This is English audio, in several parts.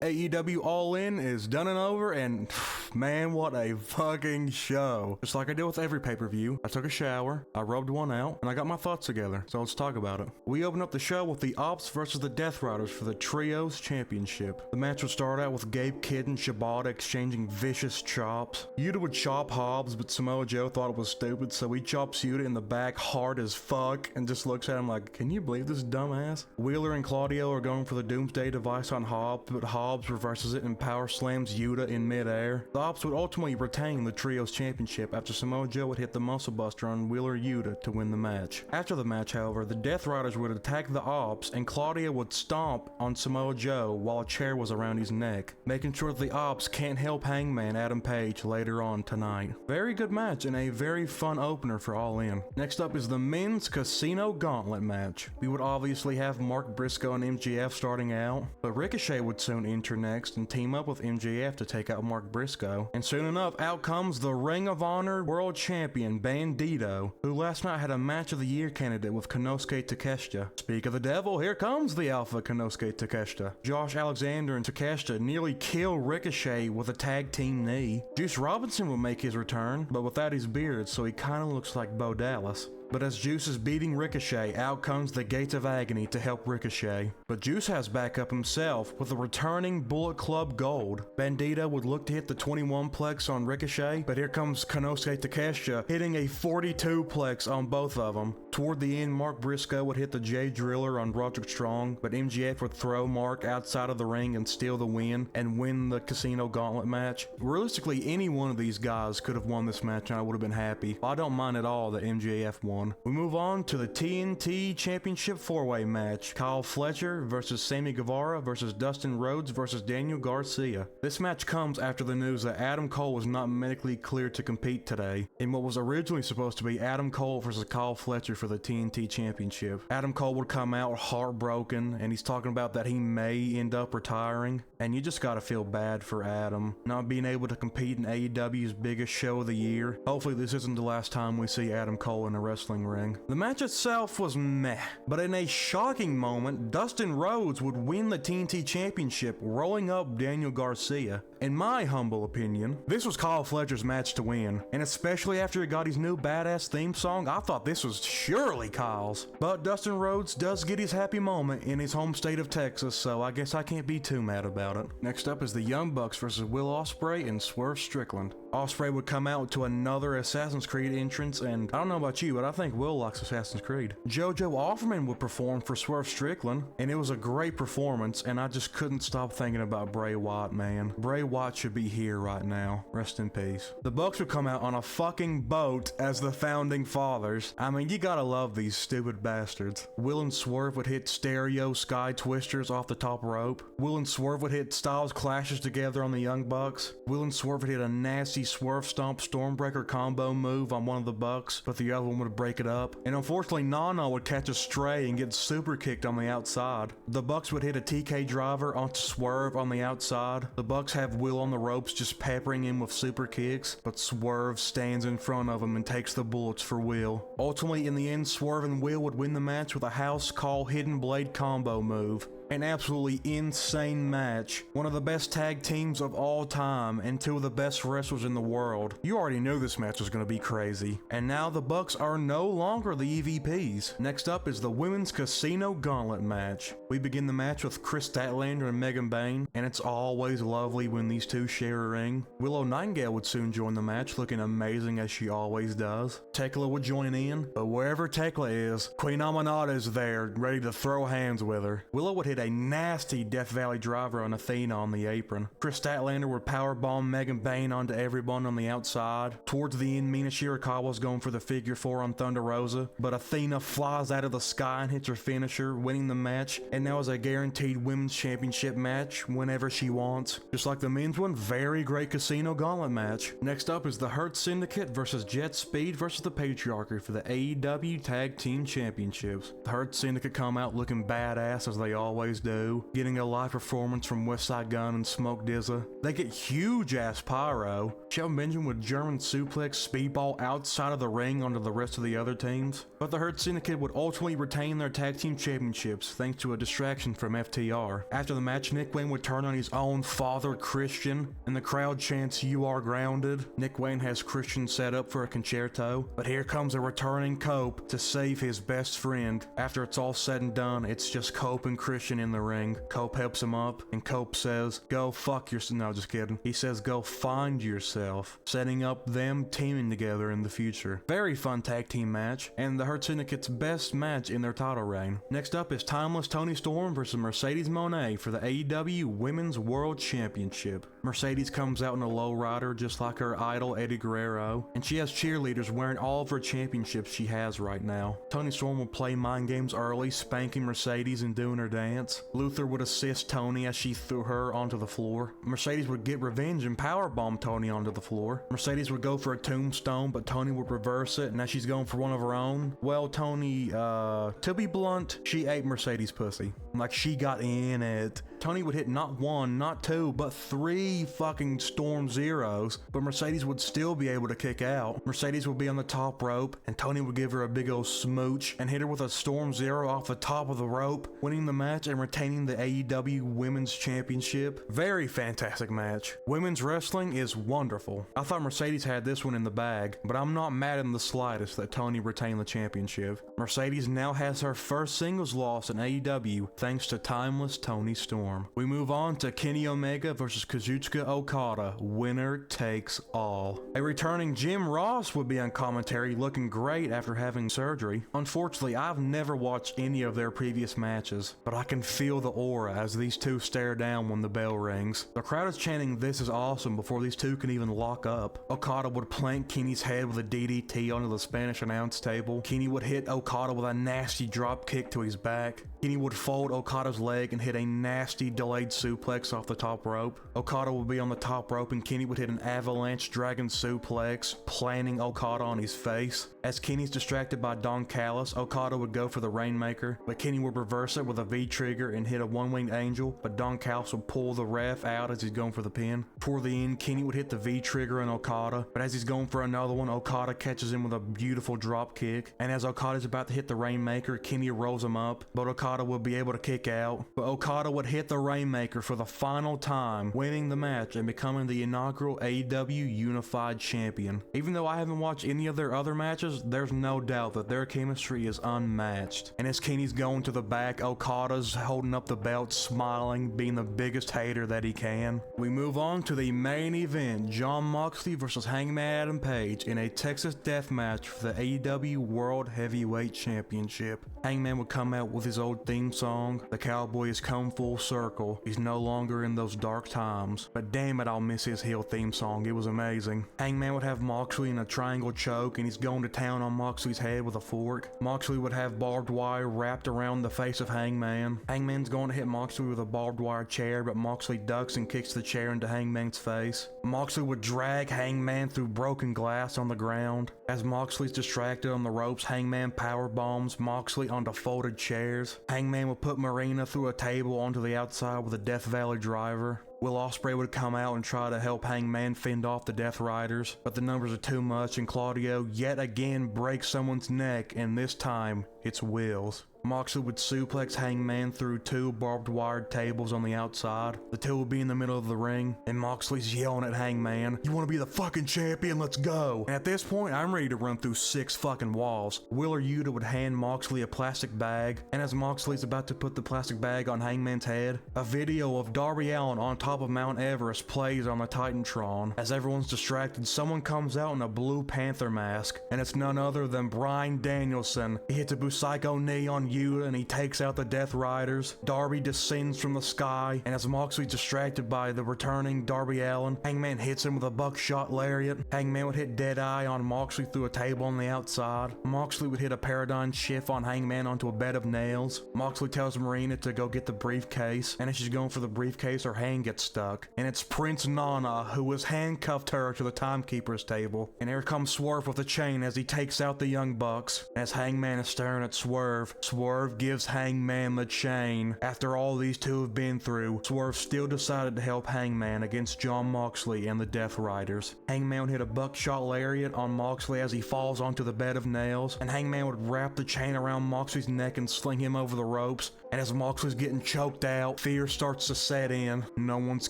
AEW All In is done and over, and man, what a fucking show. Just like I did with every pay-per-view, I took a shower, I rubbed one out, and I got my thoughts together, so let's talk about it. We open up the show with the Ops versus the DeathRiders for the Trios Championship. The match would start out with Gabe Kidd and Shibata exchanging vicious chops. Yuta would chop Hobbs, but Samoa Joe thought it was stupid, so he chops Yuta in the back hard as fuck, and just looks at him like, can you believe this dumbass? Wheeler and Claudio are going for the Doomsday device on Hobbs, but Hobbs reverses it and power slams Yuta in midair. The Ops would ultimately retain the Trios Championship after Samoa Joe would hit the Muscle Buster on Wheeler Yuta to win the match. After the match, however, the DeathRiders would attack the Ops and Claudio would stomp on Samoa Joe while a chair was around his neck, making sure that the Ops can't help Hangman Adam Page later on tonight. Very good match and a very fun opener for All In. Next up is the Men's Casino Gauntlet match. We would obviously have Mark Briscoe and MJF starting out, but Ricochet would soon enter next and team up with MJF to take out Mark Briscoe. And soon enough, out comes the Ring of Honor World Champion Bandito, who last night had a Match of the Year candidate with Konosuke Takeshita. Speak of the devil, here comes the Alpha Konosuke Takeshita. Josh Alexander and Takeshita nearly kill Ricochet with a tag team knee. Juice Robinson will make his return, but without his beard, so he kinda looks like Bo Dallas. But as Juice is beating Ricochet, out comes the Gates of Agony to help Ricochet. But Juice has backup himself with a returning Bullet Club Gold. Bandito would look to hit the 21-plex on Ricochet, but here comes Konosuke Takeshita hitting a 42-plex on both of them. Toward the end, Mark Briscoe would hit the J Driller on Roderick Strong, but MJF would throw Mark outside of the ring and steal the win and win the Casino Gauntlet match. Realistically, any one of these guys could have won this match and I would have been happy. I don't mind at all that MJF won. We move on to the TNT Championship 4-way match. Kyle Fletcher versus Sammy Guevara versus Dustin Rhodes versus Daniel Garcia. This match comes after the news that Adam Cole was not medically cleared to compete today in what was originally supposed to be Adam Cole versus Kyle Fletcher for the TNT Championship. Adam Cole would come out heartbroken and he's talking about that he may end up retiring, and you just gotta feel bad for Adam not being able to compete in AEW's biggest show of the year. Hopefully this isn't the last time we see Adam Cole in a wrestling ring. The match itself was meh, but in a shocking moment, Dustin Rhodes would win the TNT Championship, rolling up Daniel Garcia. In my humble opinion, this was Kyle Fletcher's match to win, and especially after he got his new badass theme song, I thought this was surely Kyle's. But Dustin Rhodes does get his happy moment in his home state of Texas, so I guess I can't be too mad about it. Next up is the Young Bucks versus Will Ospreay and Swerve Strikland. Ospreay would come out to another Assassin's Creed entrance, and I don't know about you, but I think Will likes Assassin's Creed. JoJo Offerman would perform for Swerve Strikland, and it was a great performance, and I just couldn't stop thinking about Bray Wyatt, man. Bray Wyatt should be here right now. Rest in peace. The Bucks would come out on a fucking boat as the Founding Fathers. I mean, you gotta love these stupid bastards. Will and Swerve would hit stereo sky twisters off the top rope. Will and Swerve would hit Styles clashes together on the Young Bucks. Will and Swerve would hit a nasty Swerve Stomp Stormbreaker combo move on one of the Bucks, but the other one would break it up. And unfortunately, Nana would catch a stray and get super kicked on the outside. The Bucks would hit a TK driver onto Swerve on the outside. The Bucks have Will on the ropes just peppering him with super kicks, but Swerve stands in front of him and takes the bullets for Will. Ultimately, in the end, Swerve and Will would win the match with a house call Hidden Blade combo move. An absolutely insane match. One of the best tag teams of all time and two of the best wrestlers in the world. You already knew this match was going to be crazy. And now the Bucks are no longer the EVPs. Next up is the Women's Casino Gauntlet match. We begin the match with Chris Statlander and Megan Bayne, and it's always lovely when these two share a ring. Willow Nightingale would soon join the match, looking amazing as she always does. Tekla would join in, but wherever Tekla is, Queen Amanada is there, ready to throw hands with her. Willow would hit a nasty Death Valley driver on Athena on the apron. Chris Statlander would powerbomb Megan Bayne onto everyone on the outside. Towards the end, Mina Shirakawa's going for the figure 4 on Thunder Rosa, but Athena flies out of the sky and hits her finisher, winning the match, and now is a guaranteed women's championship match whenever she wants. Just like the men's one, very great Casino Gauntlet match. Next up is the Hurt Syndicate versus Jet Speed versus the Patriarchy for the AEW Tag Team Championships. The Hurt Syndicate come out looking badass as they always always do, getting a live performance from Westside Gunn and Smoke DZA. They get huge ass pyro. Shelton Benjamin would German suplex Speedball outside of the ring onto the rest of the other teams. But the Hurt Syndicate would ultimately retain their tag team championships thanks to a distraction from FTR. After the match, Nick Wayne would turn on his own father, Christian, and the crowd chants, "You are grounded." Nick Wayne has Christian set up for a concerto, but here comes a returning Cope to save his best friend. After it's all said and done, it's just Cope and Christian in the ring. Cope helps him up, and Cope says, "Go fuck yourself." No, just kidding. He says, "Go find yourself," setting up them teaming together in the future. Very fun tag team match, and the Hurt Syndicate's best match in their title reign. Next up is Timeless Toni Storm versus Mercedes Moné for the AEW Women's World Championship. Mercedes comes out in a lowrider just like her idol Eddie Guerrero, and she has cheerleaders wearing all of her championships she has right now. Toni Storm will play mind games early, spanking Mercedes and doing her dance. Luther would assist Toni as she threw her onto the floor. Mercedes would get revenge and powerbomb Toni onto the floor. Mercedes would go for a tombstone, but Toni would reverse it, and as she's going for one of her own, well, Toni, to be blunt, she ate Mercedes' pussy. Like, she got in it. Toni would hit not one, not two, but 3 fucking Storm Zeros, but Mercedes would still be able to kick out. Mercedes would be on the top rope, and Toni would give her a big old smooch and hit her with a Storm Zero off the top of the rope, winning the match and retaining the AEW Women's Championship. Very fantastic match. Women's wrestling is wonderful. I thought Mercedes had this one in the bag, but I'm not mad in the slightest that Toni retained the championship. Mercedes now has her first singles loss in AEW thanks to Timeless Toni Storm. We move on to Kenny Omega versus Kazuchika Okada. Winner takes all. A returning Jim Ross would be on commentary, looking great after having surgery. Unfortunately, I've never watched any of their previous matches, but I can feel the aura as these two stare down when the bell rings. The crowd is chanting "This is awesome" before these two can even lock up. Okada would plank Kenny's head with a DDT onto the Spanish announce table. Kenny would hit Okada with a nasty drop kick to his back. Kenny would fold Okada's leg and hit a nasty delayed suplex off the top rope. Okada would be on the top rope and Kenny would hit an avalanche dragon suplex, planting Okada on his face. As Kenny's distracted by Don Callis, Okada would go for the Rainmaker, but Kenny would reverse it with a V-trigger and hit a one-winged angel, but Don Callis would pull the ref out as he's going for the pin. Toward the end, Kenny would hit the V-trigger on Okada, but as he's going for another one, Okada catches him with a beautiful drop kick, and as Okada's about to hit the Rainmaker, Kenny rolls him up, but Okada would be able to kick out, but Okada would hit the Rainmaker for the final time, winning the match and becoming the inaugural AEW Unified Champion. Even though I haven't watched any of their other matches, there's no doubt that their chemistry is unmatched. And as Kenny's going to the back, Okada's holding up the belt, smiling, being the biggest hater that he can. We move on to the main event, Jon Moxley versus Hangman Adam Page in a Texas death match for the AEW World Heavyweight Championship. Hangman would come out with his old theme song, "The Cowboy has come full circle. He's no longer in those dark times." But damn it, I'll miss his heel theme song. It was amazing. Hangman would have Moxley in a triangle choke, and he's going to town on Moxley's head with a fork. Moxley would have barbed wire wrapped around the face of Hangman. Hangman's going to hit Moxley with a barbed wire chair, but Moxley ducks and kicks the chair into Hangman's face. Moxley would drag Hangman through broken glass on the ground. As Moxley's distracted on the ropes, Hangman power bombs Moxley onto folded chairs. Hangman would put Marina through a table onto the outside with a Death Valley driver. Will Ospreay would come out and try to help Hangman fend off the DeathRiders, but the numbers are too much and Claudio yet again breaks someone's neck, and this time it's Will's. Moxley would suplex Hangman through 2 barbed wire tables on the outside. The two would be in the middle of the ring, and Moxley's yelling at Hangman, "You want to be the fucking champion? Let's go!" And at this point, I'm ready to run through 6 fucking walls. Wheeler Yuta would hand Moxley a plastic bag, and as Moxley's about to put the plastic bag on Hangman's head, a video of Darby Allin on top of Mount Everest plays on the Titantron. As everyone's distracted, someone comes out in a Blue Panther mask, and it's none other than Bryan Danielson. He hits a Busaiku knee on Yuta and he takes out the DeathRiders. Darby descends from the sky, and as Moxley's distracted by the returning Darby Allin, Hangman hits him with a buckshot lariat. Hangman would hit Deadeye on Moxley through a table on the outside. Moxley would hit a paradigm shift on Hangman onto a bed of nails. Moxley tells Marina to go get the briefcase, and as she's going for the briefcase, her hand gets gets stuck, and it's Prince Nana who has handcuffed her to the timekeeper's table. And here comes Swerve with a chain as he takes out the Young Bucks. As Hangman is staring at Swerve, Swerve gives Hangman the chain. After all these two have been through, Swerve still decided to help Hangman against Jon Moxley and the DeathRiders. Hangman would hit a buckshot lariat on Moxley as he falls onto the bed of nails, and Hangman would wrap the chain around Moxley's neck and sling him over the ropes. And as Moxley's getting choked out, fear starts to set in. No one's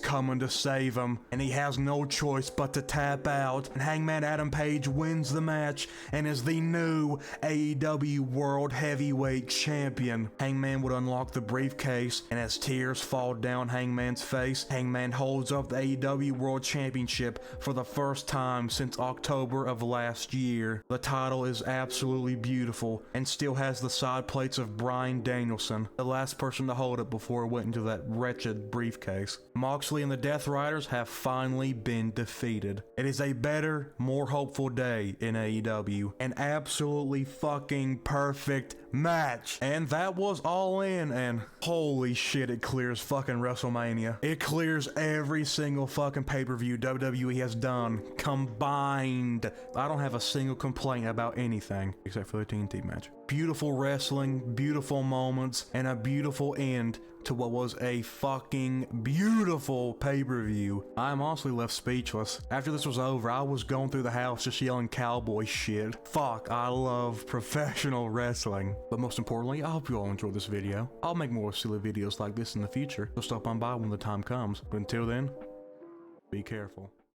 coming to save him, and he has no choice but to tap out. And Hangman Adam Page wins the match and is the new AEW World Heavyweight Champion. Hangman would unlock the briefcase, and as tears fall down Hangman's face, Hangman holds up the AEW World Championship for the first time since October of last year. The title is absolutely beautiful and still has the side plates of Bryan Danielson, the last person to hold it before it went into that wretched briefcase. Moxley and the DeathRiders have finally been defeated. It is a better, more hopeful day in AEW. An absolutely fucking perfect match. And that was All In, and holy shit, it clears fucking WrestleMania. It clears every single fucking pay-per-view WWE has done combined. I don't have a single complaint about anything except for the TNT match. Beautiful wrestling, beautiful moments, and a beautiful end to what was a fucking beautiful pay-per-view. I'm honestly left speechless. After this was over, I was going through the house just yelling cowboy shit. Fuck, I love professional wrestling. But most importantly, I hope you all enjoyed this video. I'll make more silly videos like this in the future, so stop on by when the time comes. But until then, be careful.